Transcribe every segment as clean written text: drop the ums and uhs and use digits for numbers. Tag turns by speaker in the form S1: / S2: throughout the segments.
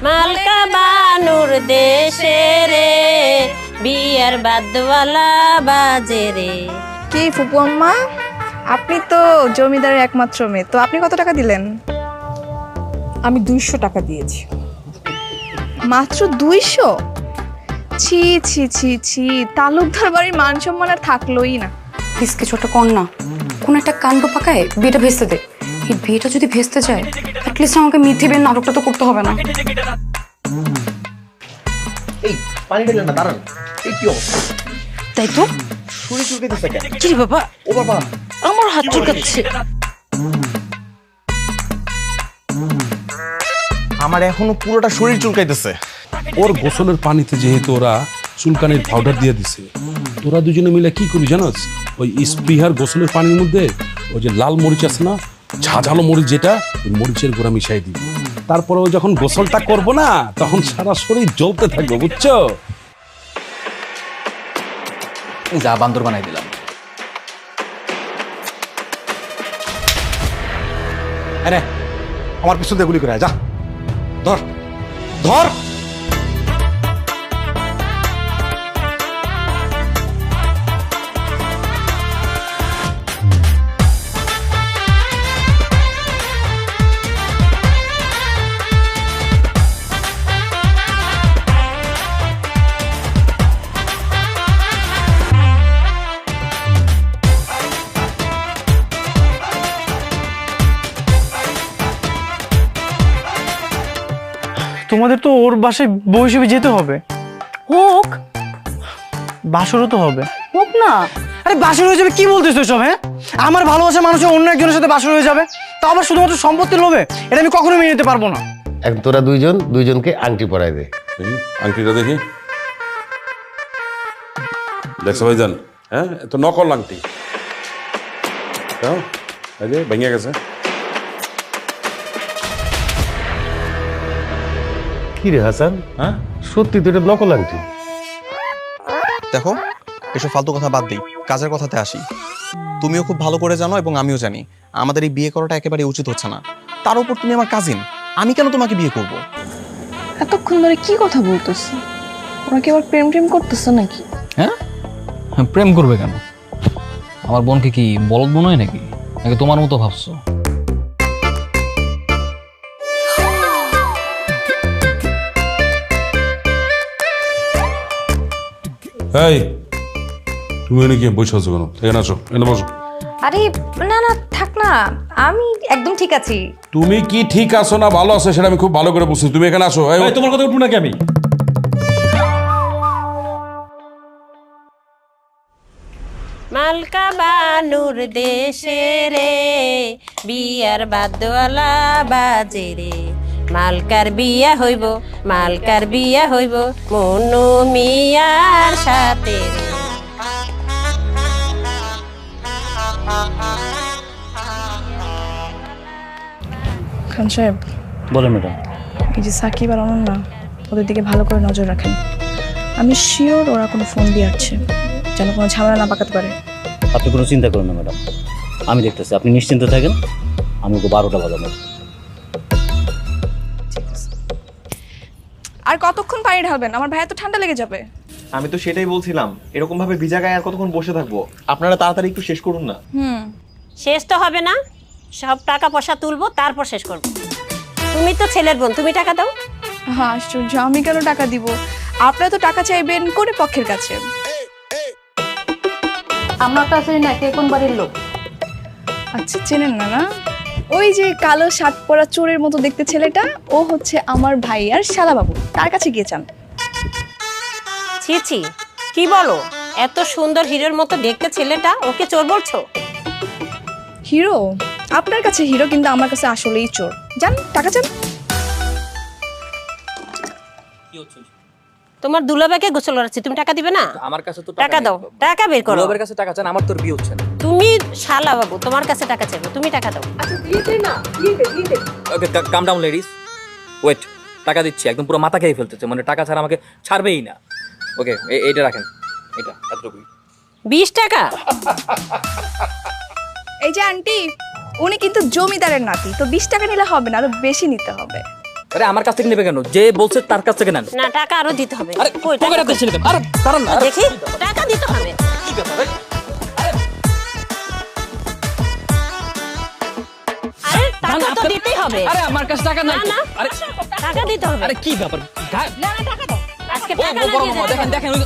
S1: মালকা বানুর দেশে রে, বিয়ার বাদওয়ালা বাজে রে।
S2: কি ফুপু আম্মা, আপনি তো জমিদারের একমাত্র মেয়ে, তো আপনি কত টাকা দিলেন?
S3: আমি 200 টাকা দিয়েছি।
S2: মাত্র 200? ছি ছি ছি ছি, তালুকদার বাড়ির মান সম্মান আর থাকলোই না।
S4: প্লিজ কিছু একটা কর না, কোন একটা কাণ্ড পাকায় বিয়েটা ভেস্তে দে। এই বিয়েটা যদি ভেস্তে যায়, অ্যাটলিস্ট আমাকে মিথ্যে বিয়ের নাটকটা তো করতে হবে না।
S5: এই পানি ঢেলেন না, দাঁড়ান। এই কি অবস্থা?
S1: তাই তো।
S5: শরীর চুলকাইতেছে কেন?
S1: কি রে বাবা,
S5: ও বাবা,
S1: আমার হাত চুলকাচ্ছে।
S5: আমার এখনো পুরোটা শরীর চুলকাইতেছে।
S6: ওর গোসলের পানিতে যেহেতু ওরা চুলকানির পাউডার দিয়ে দিছে, তোরা দুজনে মিলে কি করবি জানোস? ওই স্পৃহার গোসলের পানির মধ্যে ওই যে লাল মরিচ আছে না, ঝাঁঝালো মরিচ, যেটা ওই মরিচের গুঁড়া মিশাই দিবি। তারপরে ওই যখন গোসলটা করবো না, তখন সারা শরীর জ্বলতে থাকবে, বুঝছো?
S7: যা বান্দর বানাই দিলাম।
S5: আরে আমার পিছন দিয়ে গুলি করে আয়, যা ধর ধর।
S8: তোমাদের তো ওর বাসায় বউ হিসেবে যেতে হবে।
S4: হোক
S8: বাসরও তো হবে।
S4: হোক না।
S8: আরে বাসর হয়ে যাবে কি বলতেছো সব? হ্যাঁ, আমার ভালোবাসা মানুষের অন্য একজনের সাথে বাসর হয়ে যাবে, তা আবার শুধুমাত্র সম্পত্তির লোভে? এটা আমি কখনো মেনে নিতে পারবো না।
S9: এখন তোরা দুইজনকে আংটি পরাই দে।
S6: আংটিটা দেখি, দেখছো ভাইজান? হ্যাঁ, তো নকল আংটি, এই যে ভেঙে গেছে।
S9: কি রে হাসান,
S5: হ্যাঁ
S9: সত্যি তো এটা নকল আংটি?
S10: দেখো, এসব ফালতু কথা বাদ দিই, কাজের কথাতে আসি। তুমিও খুব ভালো করে জানো এবং আমিও জানি আমাদের এই বিয়ে করাটা একেবারে উচিত হচ্ছে না। তার উপর তুমি আমার কাজিন, আমি কেন তোমাকে বিয়ে করব?
S2: এতক্ষণ ধরে কি কথা বলতেছে? ওরা কি আবার প্রেম টেম করতেছে নাকি?
S7: হ্যাঁ, প্রেম করবে কেন? আমার বোনকে কি বলদ বোন হয় নাকি? নাকি তোমার মতো ভাবছো?
S6: এই তুমি এনে কি বসে আছো কেন? এখানে আসো, এনে বসো।
S4: আরে না না, থাক না, আমি একদম ঠিক আছি।
S6: তুমি কি ঠিক আছো না ভালো আছো সেটা আমি খুব ভালো করে বুঝছি। তুমি এখানে আসো। এই,
S5: তোমার কথা উঠবো নাকি আমি?
S1: মালকা বানুর দেশে রে, বিয়ার বাদওয়ালা বাজে রে। মালকার বিয়া হইব, মালকার বিয়া হইব মনু মিয়ার সাথে রে।
S2: খান সাহেব,
S7: বলেন ম্যাডাম।
S2: এই যে সাকিব আর অনন্যা, ওদের দিকে ভালো করে নজর রাখেন। আমি শিওর ওরা কোনো ফোন দিয়ে আসছে, যেন কোনো ঝামেলা না পাকাতে পারে।
S7: আপনি কোনো চিন্তা করুন না ম্যাডাম, আমি দেখতেছি, আপনি নিশ্চিন্ত থাকেন। আমি ওকে 12টা বাজাবো।
S2: আর কতক্ষণ পানি ঢালবেন? আমার ভাইয়া তো ঠান্ডা লেগে যাবে।
S10: আমি তো সেটাই বলছিলাম, এরকম ভাবে ভিজা গায়ে আর কতক্ষণ বসে থাকবো? আপনারা তাড়াতাড়ি একটু শেষ করুন না।
S1: শেষ তো হবে না, সব টাকা পয়সা তুলবো তারপর শেষ করবো। তুমি তো ছেলের বোন, তুমি টাকা দাও।
S2: হ্যাঁ আশ্চর্য, আমি কেন টাকা দিব? আপনারা তো টাকা চাইবেন কোন পক্ষের কাছে?
S4: আমরা তো আসলে না, কে কোন বাড়ির লোক?
S2: আচ্ছা, চেনেন না? না, ওই যে কালো শার্ট পরা চোরের মতো দেখতে ছেলেটা, ও হচ্ছে আমার ভাই আর শালাবাবু, তার কাছে গিয়ে চান।
S1: ছি ছি, কি বলো? এত সুন্দর হিরোর মতো দেখতে ছেলেটা, ওকে চোর বলছো?
S2: হিরো? আপনার কাছে হিরো, কিন্তু আমার কাছে আসলেই চোর। যান, টাকা চান।
S1: তোমার দুলাভাইকে গোসল করাচ্ছি, তুমি টাকা দিবে না?
S7: আমার কাছে তো
S1: টাকা দাও, টাকা বের করো।
S7: দুলাভাইয়ের কাছে টাকা চান, আমার তোর বিয়ে হচ্ছে না।
S1: তুমি শালা বাবু, তোমার কাছে টাকা চাইবো, তুমি টাকা দাও।
S7: ওকে, কাম ডাউন লেডিস, ওয়েট। টাকা দিচ্ছি, একদম পুরো মাথা খেয়ে ফেলতেছে, মানে টাকা ছাড়া আমাকে ছাড়বেই না। ওকে, এইটা রাখেন, এটা এতটুকুই।
S1: 20 টাকা?
S2: এই যে আন্টি, উনি কিন্তু জমিদারের নাতি, তো 20 টাকা নিলে হবে না, আরো বেশি নিতে হবে।
S7: আরে আমার কাছ থেকে নেবে কেন? যে বলছে তার কাছ থেকে নেন।
S1: না, টাকা আরো দিতে হবে।
S7: আরে
S1: কই টাকা?
S7: পকেটে ছেড়ে দেন। আরে দাঁড়ান না, আরে
S1: দেখি, টাকা দিতে হবে।
S7: কি ব্যাপার ভাই?
S1: আরে টাকা তো দিতেই হবে।
S7: আরে আমার কাছে টাকা নাই।
S1: না, না,
S7: আরে
S1: টাকা দিতে হবে।
S7: আরে কি ব্যাপার?
S1: না, না, টাকা দাও। আজকে
S7: ও
S1: টাকা না
S7: বড়
S1: দিয়ে
S7: মামা,
S1: যেতে
S7: দেখেন
S1: হবে।
S7: দেখেন ওই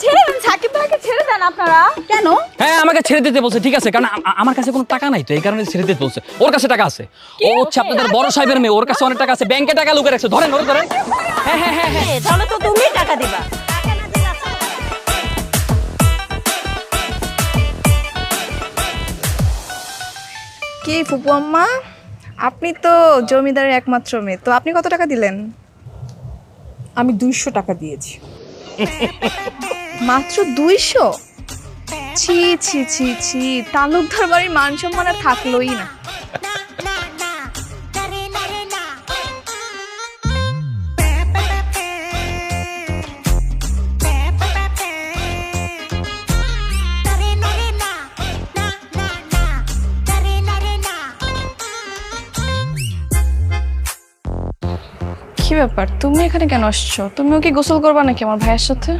S2: ছেড়ে দেন সাকিব ভাইকে ছেড়ে দেন আপনারা। কেন?
S7: হ্যাঁ আমাকে ছেড়ে দিতে বলছে, ঠিক আছে, কারণ আমার কাছে কোনো টাকা নাই তো এই কারণে ছেড়ে দিতে বলছে। ওর কাছে টাকা আছে, ও হচ্ছে আপনাদের বড় সাহেবের মেয়ে, ওর কাছে অনেক টাকা আছে, ব্যাংকে টাকা লুকিয়ে রাখছে। ধরেন ওরে ধরেন। হ্যাঁ হ্যাঁ হ্যাঁ হ্যাঁ,
S1: তাহলে তো তুমি টাকা দিবা। টাকা না দিলে আসলে
S2: কি ফুপু আম্মা, আপনি তো জমিদারের একমাত্র মেয়ে, তো আপনি কত টাকা দিলেন?
S3: আমি 200 টাকা দিয়েছি।
S2: মাত্র 200? ছি ছি ছি ছি, তালুকদার বাড়ির মান সম্মান আর থাকলোই না। কি ব্যাপার, তুমি এখানে কেন আসছো? তুমিও কি গোসল করবা নাকি আমার ভাইয়ের সাথে?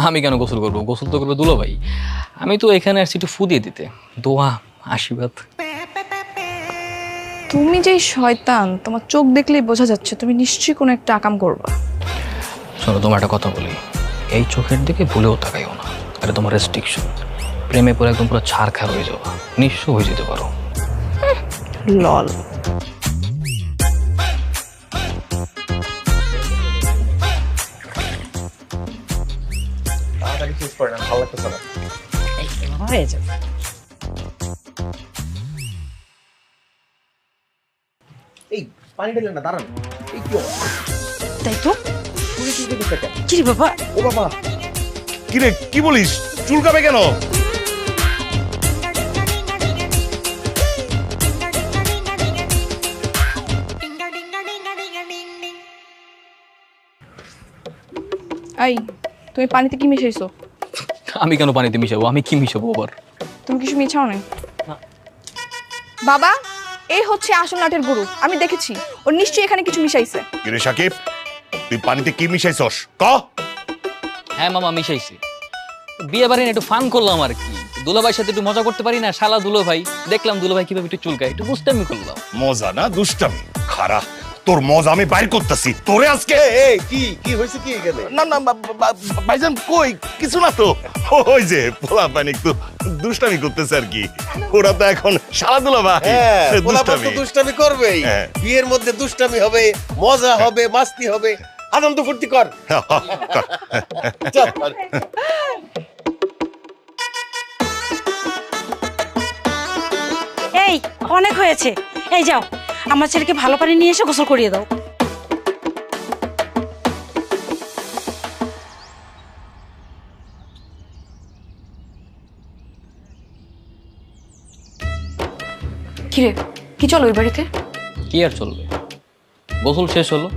S7: আমি কেন গোসল করবো? গোসল তো করবে দুলো ভাই। আমি তো এখানে আসছি একটু ফু দিয়ে দিতে, দোয়া আশীর্বাদ।
S2: তুমি যেই শয়তান, তোমার চোখ দেখলেই বোঝা যাচ্ছে তুমি নিশ্চয়ই কোনো একটা আকাম করবা।
S7: শোনো, তোমার একটা কথা বলি, এই চোখের দিকে ভুলেও তাকাইও না। আরে তোমার রেস্ট্রিকশন, প্রেমে পরে একদম পুরো ছাড়খাড় হয়ে যাওয়া, নিঃস্ব হয়ে যেতে পারো।
S2: লল।
S1: হয়ে যাবে।
S5: এই পানি ঢেলেন না, দাঁড়ান। এই কি অবস্থা?
S1: তাই তো। কি রে বাবা?
S5: ও বাবা, কি রে, কি বলিস? চুলকাবে কেন?
S2: এই, তুমি পানিতে কি মিশাইছো?
S7: আমি কেন পানিতে মিশাবো? আমি কি মিশাবো আবার?
S2: তুমি কিছু মিছাও নাই? বাবা, এই হচ্ছে আসল নাটের গুরু, আমি দেখেছি, ও নিশ্চয়ই এখানে কিছু মিশাইছে।
S11: কি রে সাকিব, তুই পানিতে কি মিশাইছস? ক।
S7: হ্যাঁ মামা, মিশাইছি। বিয়ে বাড়ি একটু ফান করলাম আর কি, দুলাভাইয়ের সাথে একটু মজা করতে পারি না? শালা দুলো ভাই, দেখলাম দুলো ভাই কিভাবে একটু চুলকায়, একটু দুষ্টামি করলাম।
S11: মজা না দুষ্টামি? খারা, তোর মজা আমি বাইর করতেছি। তোরে আজকে
S5: কি কি হয়েছে কি এখানে?
S11: না না ভাইজান কই, কিছু না তো। ওই যে পোলা পানি একটু দুষ্টামি করতেছে আর কি। ওরা তো এখন শালা দুলা ভাই।
S5: হ্যাঁ, পোলাপান
S11: দুষ্টামি।
S5: তো দুষ্টামি করবেই।
S11: হ্যাঁ।
S5: বিয়ের মধ্যে দুষ্টামি হবে, মজা হবে, মাস্তি হবে, আনন্দ ফুর্তি কর। চল।
S1: এই অনেক হয়েছে, এই যাও আমার ছেলেকে ভালো পানি নিয়ে এসে গোসল করিয়ে দাও।
S4: কিরে, কি চলো ওই বাড়িতে?
S7: কি আর চলবে, গোসল শেষ হলো,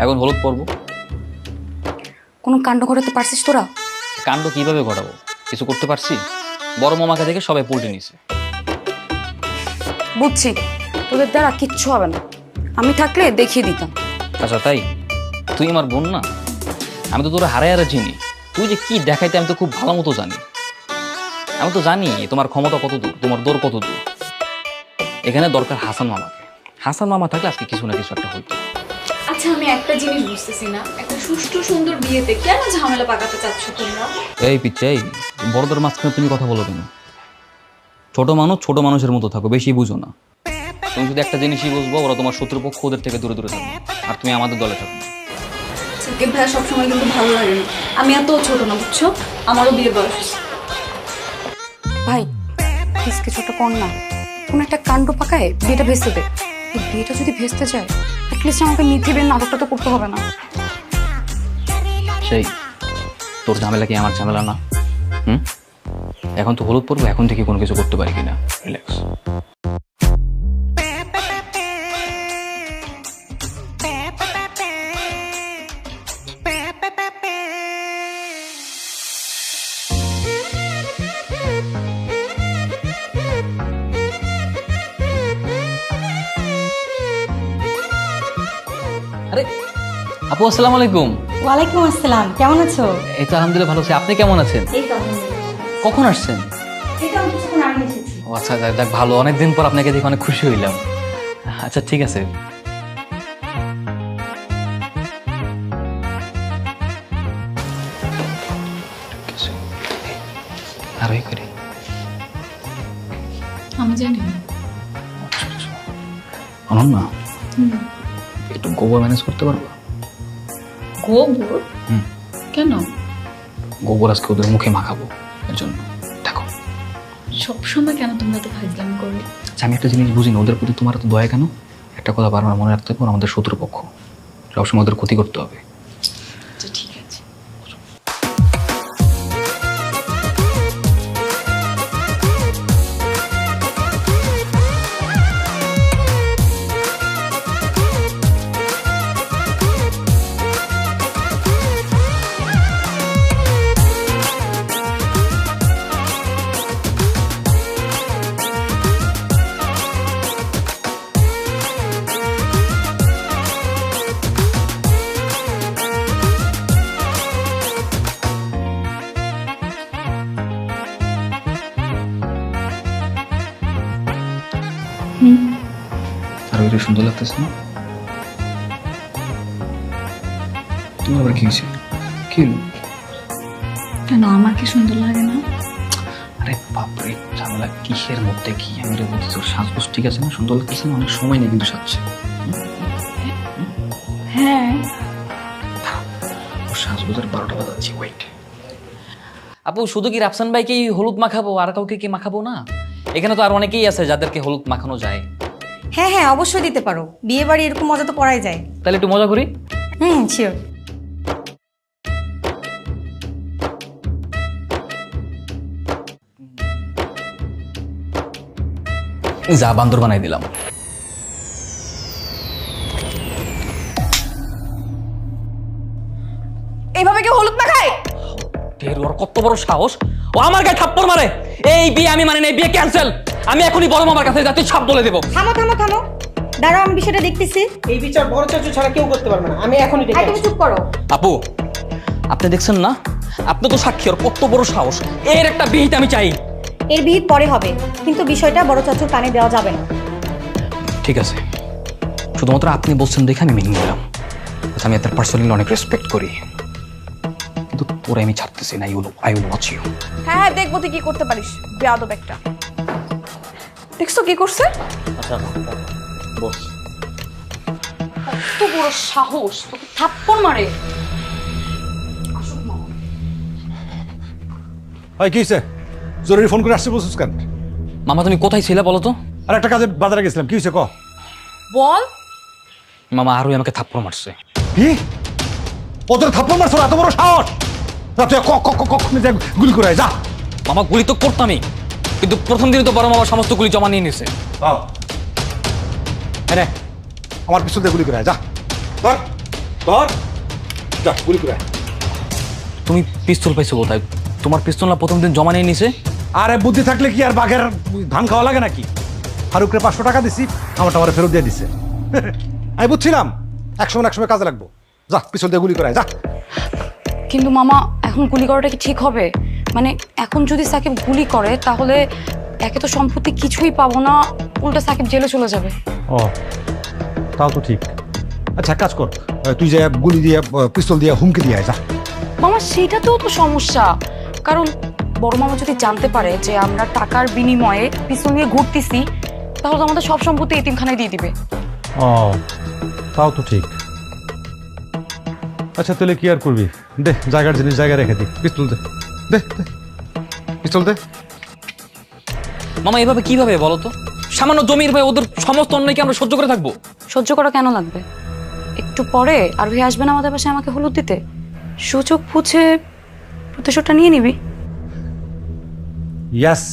S7: এখন হলুদ পরবো।
S4: কোনো কাণ্ড ঘটাতে পারছিস তোরা?
S7: কাণ্ড কিভাবে ঘটাবো? কিছু করতে পারছি? বড় মামাকে দেখে সবাই পল্টে নিছে।
S4: বুঝছি, তোদের দ্বারা কিচ্ছু হবে না। আমি থাকলে দেখিয়ে দিতাম।
S7: আচ্ছা তাই? তুই আমার বোন না? আমি তো তোরা হারায় হারা চিনি। তুই যে কি দেখাইতে আমি তো খুব ভালো মতো জানি। আমি তো জানি তোমার ক্ষমতা কত দূর, তোমার দৌড় কত দূর। এখানে দরকার হাসান মামাকে। হাসান মামা থাকলে আজকে কিছু না কিছু একটা হইতো।
S12: আচ্ছা, আমি একটা জিনিস বুঝতেছি না, একটা সুষ্ঠু সুন্দর বিয়েতে কেন ঝামেলা পাকাতে চাচ্ছ তোমরা?
S7: এই পিচ্চাই, বড়দের মাঝখানে তুমি কথা বলো কেন? ছোট মানুষ ছোট মানুষের মতো থাকো, বেশি বুঝো না। তুমি যদি একটা জিনিসই বুঝবো, ওরা তোমার শত্রুপক্ষ, ওদের থেকে দূরে দূরে থাকবে, আর তুমি আমাদের দলে থাকবে।
S12: সাকিব ভাইয়া সবসময় কিন্তু ভালো লাগে না। আমি এত ছোট না, বুঝছো? আমারও বিয়ের বয়স হয়েছে।
S4: ভাই প্লিজ কিছু একটা কর না, কোনো একটা কাণ্ড পাকায় বিয়েটা ভেস্তে দে। এই বিয়েটা যদি ভেস্তে যায়, অ্যাটলিস্ট আমাকে মিথ্যে বিয়ের নাটকটা তো করতে হবে না।
S7: সেই তোর ঝামেলা কি আমার ঝামেলা না? এখন তো হলুদ পড়বো, এখন থেকে কোনো কিছু করতে পারি কিনা। রিল্যাক্স। আপু আসসালামু আলাইকুম।
S13: ওয়ালাইকুম আসসালাম, কেমন আছো?
S7: এই তো আলহামদুলিল্লাহ ভালো আছি, আপনি কেমন আছেন?
S13: এই তো আলহামদুলিল্লাহ।
S7: কখন আসছেন?
S13: এই তো আমি কিছুক্ষণ আগে এসেছি।
S7: ও আচ্ছা যাক ভালো, অনেকদিন পর আপনাকে দেখে অনেক খুশি হইলাম। আচ্ছা ঠিক আছে। আর এই করি
S12: আমি জানি না।
S7: অনন্যা, একটু গোবর ম্যানেজ করতে পারবো?
S12: গোবর? কেন?
S7: গোবর আজকে ওদের মুখে মাখাবো, এর জন্য দেখো।
S12: সবসময় কেন তোমরা তো ফাইজলামি করো?
S7: আচ্ছা, আমি একটা জিনিস বুঝি না, ওদের প্রতি তোমার এত দয়া কেন? একটা কথা বারবার মনে রাখতে হবে, ওরা আমাদের শত্রুপক্ষ, সবসময় ওদের ক্ষতি করতে হবে।
S12: আচ্ছা ঠিক আছে।
S7: আর ওইটা সুন্দর লাগতেছে না? তোমার আবার কি হয়েছে? কি হলো?
S12: কেন আমার কি সুন্দর লাগে না?
S7: আরে বাপরে, ঝামেলা কিসের মধ্যে কি? আমি রে বলছি তোর সাজগোজ ঠিক আছে না? সুন্দর লাগতেছে না? অনেক সময় নেই কিন্তু সাজছে।
S12: হ্যাঁ
S7: ওর সাজগোজের 12টা বাজাচ্ছি, ওয়েট। আপু শুধু কি রাফসান ভাইকে হলুদ মাখাবো, আর কাউকে কি মাখাবো না? এখানে তো আর অনেকেই আছে যাদেরকে হলুদ মাখানো যায়।
S13: হ্যাঁ হ্যাঁ, অবশ্যই দিতে পারো, বিয়ে বাড়ি এরকম মজা তো করাই যায়।
S7: তাহলে একটু মজা করি।
S13: শিওর।
S7: যা বান্দর বানাই দিলাম।
S2: এইভাবে কেউ হলুদ মাখায়?
S7: ওর কত বড় সাহস, ও আমার গায়ে থাপ্পড় মারে! এই বিয়ে আমি মানে না, এই বিয়ে ক্যান্সেল। আমি এখনই বড় মামার কাছে যাচ্ছি, ছাপ বলে দেবো।
S13: থামো থামো থামো, দাঁড়াও, আমি বিষয়টা দেখতেছি।
S3: এই বিচার বড় চাচু ছাড়া কেউ করতে পারবে না, আমি এখনই
S13: আর তুমি চুপ করো।
S7: আপু আপনি দেখছেন না, আপনি তো সাক্ষী, ওর কত বড় সাহস। এর একটা বিহিত আমি চাই।
S13: এর বিহিত পরে হবে, কিন্তু বিষয়টা বড় চাচুর কানে দেওয়া যাবে না।
S7: ঠিক আছে, শুধুমাত্র আপনি বলছেন দেখে আমি মেনে নিলাম। আমি তার পার্সোনালি অনেক রেসপেক্ট করি, কিন্তু তোরে আমি ছাড়তেছি না। I will watch you.
S2: হ্যাঁ হ্যাঁ, দেখবো তুই কি করতে পারিস, বেয়াদব একটা। দেখছো কি করছে?
S7: আচ্ছা বস।
S4: কত বড় সাহস, তোকে থাপ্পড় মারে!
S14: ভাই কি হয়েছে? জরুরি ফোন করে আসছে বলছিস কেন?
S7: মামা তুমি কোথায় ছিলে বলো তো?
S14: আর একটা কাজে বাজারে গেছিলাম, কি হয়েছে ক?
S4: বল।
S7: মামা আরোই আমাকে থাপ্পড় মারছে।
S14: কি? ওদের থাপ্পড় মারছো? এত বড় সাহস! গুলি করে যা।
S7: মামা গুলি তো করতামই, কিন্তু প্রথম দিনে তো বড় মামা সমস্ত গুলি জমা নিয়ে নিছে।
S14: আমার পিছন দিয়ে গুলি করে যা। ধর ধর, যা গুলি করে।
S7: তুমি পিস্তল পাইছো কোথায়? তোমার পিস্তল না প্রথম দিন জমা নিয়ে নিছে?
S14: আরে বুদ্ধি থাকলে কি আর বাঘের ধান খাওয়া লাগে নাকি? ফারুকরে 500 টাকা দিছি, আমারটা আমার ফেরত দিয়ে দিছে। আমি বুঝছিলাম একসময় কাজে লাগবো। যা পিছন দিয়ে গুলি করে যা।
S4: কিন্তু মামা, এখন গুলি করাটা কি ঠিক হবে? মানে এখন যদি সাকিব গুলি করে তাহলে একে তো সম্পত্তি কিছুই পাবো না, উল্টা সাকিব জেলে চলে যাবে।
S14: ও তাও তো ঠিক। আচ্ছা কাজ কর, তুই যে গুলি দিয়ে পিস্তল দিয়ে হুমকি দিয়ে যা।
S4: মামা সেটাতেও তো সমস্যা, কারণ বড় মামা যদি জানতে পারে যে আমরা টাকার বিনিময়ে পিস্তল নিয়ে ঘুরতেছি, তাহলে তো আমাদের সব সম্পত্তি এতিমখানায় দিয়ে দিবে।
S14: ও তাও তো ঠিক। আচ্ছা তাহলে কি আর করবি, দে জায়গার জিনিস জায়গায় রেখে দি। পিস্তল দে, দে পিস্তল দে।
S7: মামা এভাবে কিভাবে বলো তো? সামান্য জমির ভাই ওদের সমস্ত অন্যায়কে আমরা সহ্য করে থাকবো?
S4: সহ্য করা কেন লাগবে? একটু পরে আর ভাই আসবে না আমাদের বাসায় আমাকে হলুদ দিতে, সুযোগ বুঝে প্রতিশোধটা নিয়ে নিবি।
S14: ইয়াস,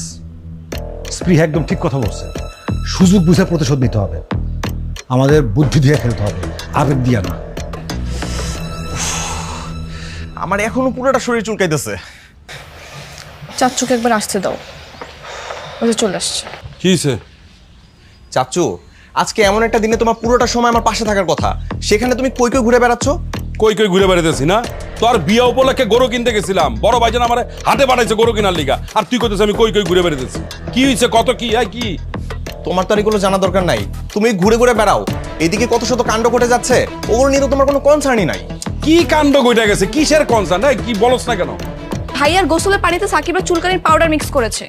S14: স্পৃহা একদম ঠিক কথা বলছে। সুযোগ বুঝে প্রতিশোধ নিতে হবে, আমাদের বুদ্ধি দিয়ে খেলতে হবে, আবেগ দিয়ে না।
S10: আমার এখনো পুরোটা শরীর চুলকাইতেছে।
S2: চাচুকে একবার আসতে দাও, ওই যে চলে আসছে।
S6: কি হয়েছে?
S10: চাচু, আজকে এমন একটা দিনে তোমার পুরোটা সময় আমার পাশে থাকার কথা, সেখানে তুমি কই কই ঘুরে বেড়াচ্ছ?
S6: কই কই ঘুরে বেড়াতেছি না? তোর বিয়ে উপলক্ষে গরু কিনতে গেছিলাম, বড় ভাইজান আমার হাতে পাঠাইছে গরু কিনার লিগা, আর তুই কইতেছিস আমি কই কই ঘুরে বেড়াতেছি। কি হইছে, কত কি কি?
S10: তোমার তো আর এগুলো জানা দরকার নাই, তুমি ঘুরে ঘুরে বেড়াও। এদিকে কত শত কাণ্ড ঘটে যাচ্ছে, ওগুলো নিয়ে তো তোমার কোনো কনসার্নই নাই।
S6: কি কাণ্ড ঘটে গেছে, কিসের কনসার্ন? কি বলছ না কেন?
S2: ভাইয়ার গোসলের পানিতে সাকিবের চুলকানির পাউডার মিক্স করেছে।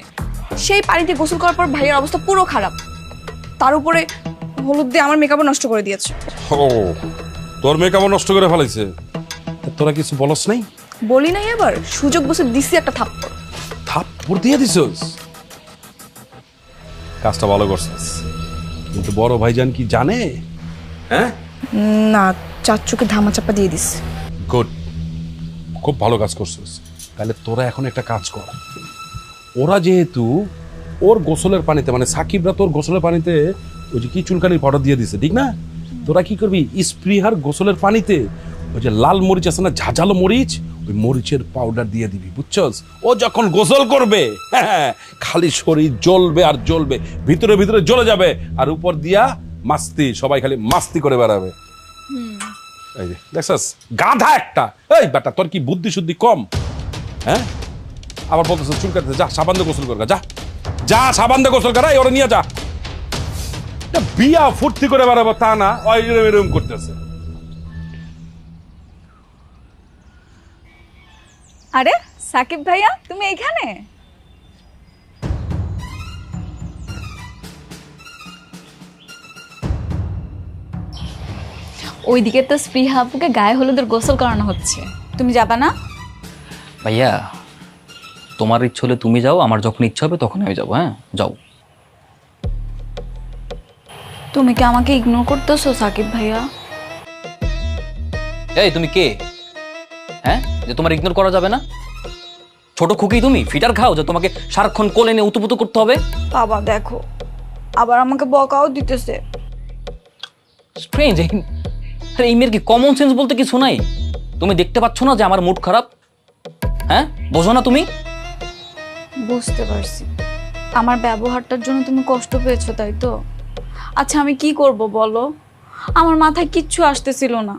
S2: সেই পানিতে গোসল করার পর ভাইয়ার অবস্থা পুরো খারাপ। তার উপরে হলুদ দিয়ে আমার মেকআপও নষ্ট করে দিয়েছে।
S6: ও, তোর মেকআপও নষ্ট করে ফেলাইছে। তোরা কিছু বলছ নাই?
S2: বলি নাই, আবার সুযোগ বসে দিছি একটা থাপ্পড়।
S6: থাপ্পড় দিয়ে দিছস? কাজটা ভালো করছিস, কিন্তু বড় ভাইজান কি জানে? হ্যাঁ
S2: না, চাচুকে ধামাচাপা দিয়ে দিস।
S6: গুড, খুব ভালো কাজ করছিস। তাহলে তোরা এখন একটা কাজ কর, ওরা যেহেতু ওর গোসলের পানিতে, মানে সাকিবরা তোর গোসলের পানিতে ওই যে কি চুলকানির পাউডার দিয়ে দিছে, ঠিক না? তোরা কি করবি, স্পৃহার গোসলের পানিতে ওই যে লাল মরিচ আছে না, ঝাঁঝালো মরিচ, ওই মরিচের পাউডার দিয়ে দিবি, বুঝছস? ও যখন গোসল করবে, হ্যাঁ, খালি শরীর জ্বলবে আর জ্বলবে, ভিতরে ভিতরে জ্বলে যাবে, আর উপর দিয়া মাস্তি, সবাই খালি মাস্তি করে বেড়াবে। এই যে দেখছস, গাধা একটা। এই বেটা, তোর কি বুদ্ধি শুদ্ধি কম? হ্যাঁ, আবার বলতেছ চুলকাতে, যা সাবান দিয়ে গোসল কর, যা যা সাবান দিয়ে গোসল কর, ওরা নিয়ে যা। বিয়া ফুর্তি করে বেড়াবো তা না, এরকম করতেছে।
S2: আরে সাকিব ভাইয়া, তুমি এখানে?
S12: ওইদিকে তো স্পৃহা আপুকে গায়ে হলুদের গোসল করানো হচ্ছে, তুমি যাবা না?
S7: ভাইয়া, তোমার ইচ্ছে হলে তুমি যাও, আমার যখন ইচ্ছা হবে তখন আমি যাবো। হ্যাঁ, যাও।
S12: তুমি কি আমাকে ইগনোর করতেছো সাকিব ভাইয়া?
S7: এই তুমি কে? হ্যাঁ, যে তোমার ইগনোর করা যাবে না? ছোট খুকি তুমি, ফিটার খাও যে তোমাকে সারাক্ষণ কোলে নিয়ে উতুপুতু করতে হবে?
S2: বাবা দেখো, আবার আমাকে বকাও দিতেছে।
S7: স্ট্রেঞ্জ। আরে এই মেয়ের কি কমন সেন্স বলতে কিছু নাই? তুমি দেখতে পাচ্ছ না যে আমার মুড খারাপ? হ্যাঁ, বোঝো না তুমি?
S12: বুঝতে পারছি, আমার ব্যবহারটার জন্য তুমি কষ্ট পেয়েছো, তাই তো? আচ্ছা আমি কি করব বলো? আমার মাথায় কিচ্ছু আসতেছিল না।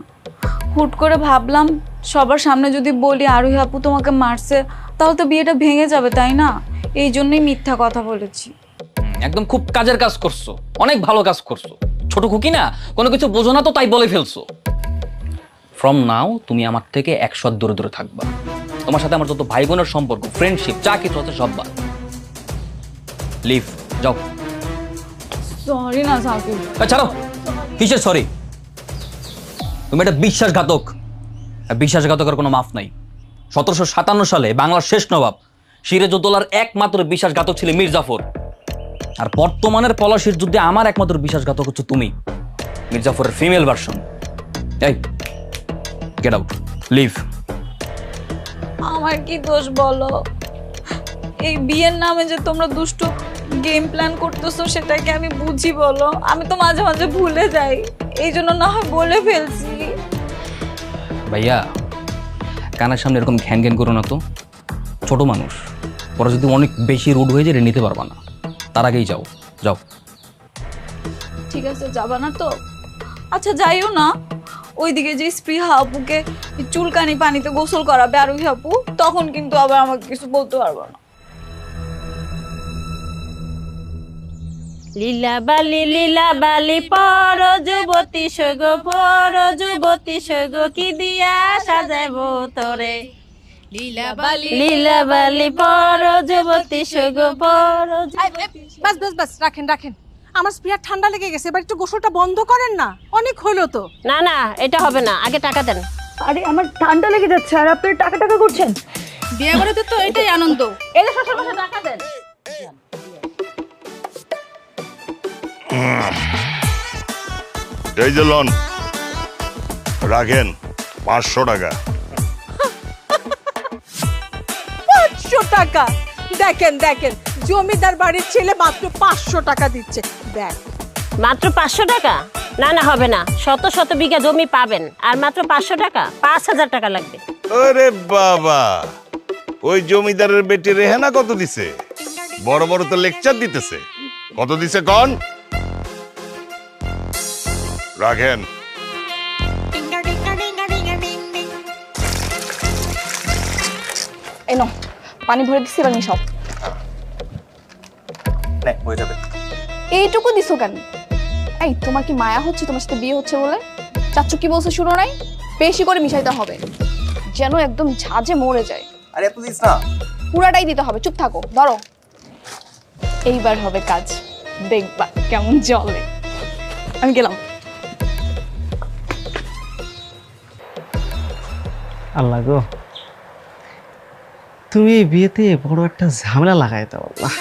S12: হুট করে ভাবলাম সবার সামনে যদি বলি আরোহী আপু তোমাকে মারছে, তাহলে তো বিয়েটা ভেঙে যাবে, তাই না? এই জন্যই মিথ্যা কথা বলেছি।
S7: একদম খুব কাজের কাজ করছো, অনেক ভালো কাজ করছো। ছোট খুকি না, কোনো কিছু বোঝো না তো তাই বলে ফেলছো। ফ্রম নাও তুমি আমার থেকে 100 হাত দূরে দূরে থাকবা। তোমার সাথে আমার যত ভাই বোনের সম্পর্ক, ফ্রেন্ডশিপ, যা কিছু আছে সব বাদ। লিভ, যাও।
S12: সরি না সাকিব।
S7: ছাড়ো, কিসের সরি? তুমি একটা বিশ্বাসঘাতক। বিশ্বাসঘাতকের কোনো মাফ নাই। 1757 সালে বাংলার শেষ নবাব সিরাজউদ্দৌলার একমাত্র বিশ্বাসঘাতক ছিল মীর জাফর। আর বর্তমানের পলাশির যুদ্ধে আমার একমাত্র বিশ্বাসঘাতক হচ্ছে তুমি, মীর জাফরের ফিমেল ভার্সন। এই গেট আউট, লিভ।
S12: আমার কি দোষ বলো? এই বিয়ের নামে যে তোমরা দুষ্ট গেম প্ল্যান করতেছো সেটাকে আমি বুঝি বলো? আমি তো মাঝে মাঝে ভুলে যাই, এই জন্য না হয় বলে ফেলছি।
S7: ভাইয়া, কানের সামনে এরকম ঘ্যান ঘ্যান করো না তো। ছোট মানুষ, পরে যদি অনেক বেশি রুড হয়ে যায় নিতে পারবা না। তার আগেই যাও, যাও।
S12: ঠিক আছে, যাবা না তো? আচ্ছা যাইও না। ওইদিকে যে স্পৃহা আপুকে চুলকানি পানিতে গোসল করাবে আরোহী আপু, তখন কিন্তু আবার আমাকে কিছু বলতে পারবো না।
S1: লীলা বালি পর যুবতী সগ, পর যুবতী সগ, কি দিয়া সাজাইব তোরে। লীলা বালি পর যুবতী সগ, পর।
S15: বাস বাস বাস, রাখেন রাখেন। আমার স্পৃহা ঠান্ডা লেগে গেছে, এবার একটু গোসলটা বন্ধ করেন না, অনেক হলো তো।
S1: না না, এটা হবে না, আগে টাকা দেন।
S2: আরে আমার ঠান্ডা লেগে যাচ্ছে আর আপনি টাকা টাকা করছেন?
S15: বিয়ে করে তো এটাই আনন্দ।
S1: এই যে শ্বশুর মশাই টাকা দেন।
S11: এই যে লন, রাখেন 500 টাকা।
S15: 500 টাকা? দেখেন দেখেন, জমিদার বাড়ির ছেলে মাত্র 500 টাকা দিচ্ছে। দেখ,
S1: মাত্র 500 টাকা? না না, হবে না। শত শত বিঘা জমি পাবেন, আর মাত্র 500 টাকা? 5000 টাকা লাগবে।
S11: আরে বাবা, ওই জমিদারের বেটি রেহানা কত দিছে? বড় বড় তো লেকচার দিতেছে। কত দিছে কন? রাখেন।
S2: এই নাও পানি ভরে দিচ্ছি, এবার মিশাও।
S10: নে, হয়ে যাবে।
S2: এইটুকু দিছো কেন? এই তোমার কি মায়া হচ্ছে তোমার সাথে বিয়ে হচ্ছে বলে? চাচ্চু কি বলছে শুনো নাই? বেশি করে মিশাইতে হবে যেন একদম ঝাঁঝে মরে যায়।
S10: আরে এত দিস না।
S2: পুরাটাই দিতে হবে, চুপ থাকো। ধরো, এইবার হবে কাজ, দেখবা কেমন জলে। আমি গেলাম।
S8: আল্লাহ গো, তুমি এই বিয়েতে বড় একটা ঝামেলা লাগাই দাও আল্লাহ।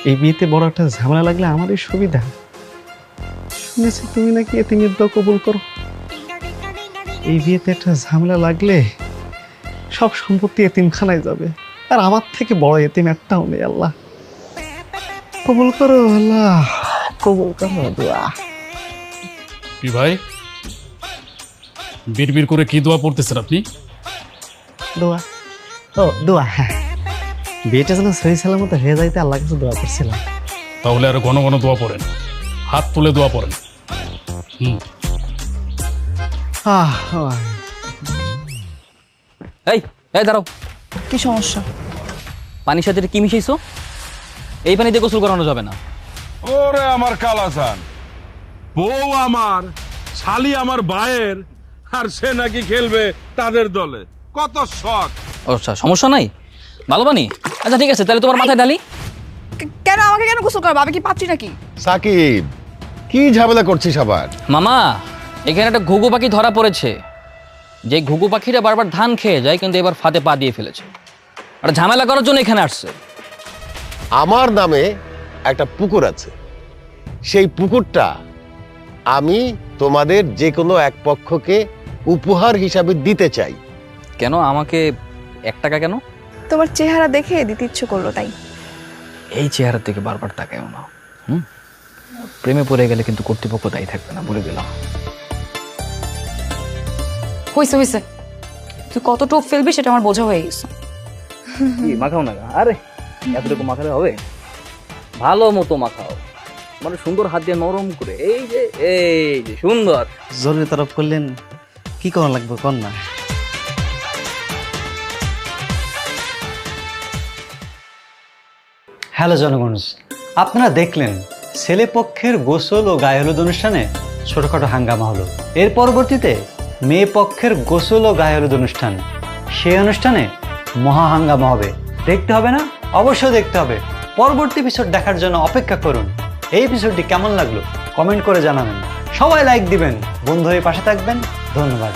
S8: এই বিয়েতে বড় একটা ঝামেলা লাগলে আমারই সুবিধা। শুনেছি তুমি নাকি এতিমের দোয়া কবুল করো। এই বিয়েতে একটা ঝামেলা লাগলে সব সম্পত্তি এতিমখানায় যাবে, আর আমার থেকে বড় এতিম একটাও নেই। আল্লাহ কবুল করো, আল্লাহ কবুল করো দোয়া।
S6: কি ভাই, বিড়বিড় করে কি দোয়া পড়তেছেন আপনি?
S8: দোয়া, ও দোয়া, হ্যাঁ। বিয়েটা যেন সহি সালামত হয়ে যাইতে আল্লাহ কাছে দোয়া করছিলাম।
S6: তাহলে আরো ঘন ঘন দোয়া পড়েন, হাত তুলে দোয়া পড়েন।
S7: এই এই দাঁড়াও,
S2: কি সমস্যা?
S7: পানির সাথে এটা কি মিশাইছো? এই পানিতে গোসল করানো যাবে না।
S6: ওরে আমার কালাচান, বউ আমার, শালি আমার ভাইয়ের, আর সে নাকি খেলবে তাদের দলে। কত শখ!
S7: আচ্ছা, সমস্যা নাই, ভালো পানি। আচ্ছা ঠিক আছে, তাহলে তোমার মাথায় ঢালি।
S2: কেন আমাকে কেন গোসল করো? আমি কি পাচ্ছি নাকি?
S5: সাকিব, কি ঝামেলা করছিস আবার?
S7: মামা, এখানে একটা ঘুঘু পাখি ধরা পড়েছে। যে ঘুঘু পাখিটা বারবার ধান খেয়ে যায়, কিন্তু এবার ফাঁদে পা দিয়ে ফেলেছে। আর ঝামেলা করার জন্য এখানে আসছে।
S5: আমার নামে একটা পুকুর আছে, সেই পুকুরটা আমি তোমাদের যে কোনো এক পক্ষকে উপহার হিসাবে দিতে চাই।
S7: কেন আমাকে 1 টাকা কেন?
S2: তোমার চেহারা দেখে দিতে ইচ্ছে করলো তাই।
S7: এই চেহারার দিকে বারবার তাকায়ও না। প্রেমে পড়ে গেলে কিন্তু কর্তৃপক্ষ দায়ী থাকবে না, বলে দিলাম।
S4: হইছে হইছে, তুই কত টোপ ফেলবি সেটা আমার বোঝা হয়ে গেছে।
S7: মাখাও না, আরে এতটুকু মাখালে হবে? ভালো মতো মাখাও, মানে সুন্দর হাত দিয়ে নরম করে। এই যে সুন্দর।
S8: জরুরি তরফ করলেন, কি করা লাগবে কর না। হ্যালো জনগণ, আপনারা দেখলেন ছেলে পক্ষের গোসল ও গায়ে হলুদ অনুষ্ঠানে ছোটখাটো হাঙ্গামা হলো। এর পরবর্তীতে মেয়ে পক্ষের গোসল ও গায়ে হলুদ অনুষ্ঠান, সেই অনুষ্ঠানে মহা হাঙ্গামা হবে। দেখতে হবে না? অবশ্যই দেখতে হবে। পরবর্তী এপিসোড দেখার জন্য অপেক্ষা করুন। এই এপিসোডটি কেমন লাগলো কমেন্ট করে জানাবেন। সবাই লাইক দিবেন, বন্ধু হয়ে পাশে থাকবেন। ধন্যবাদ।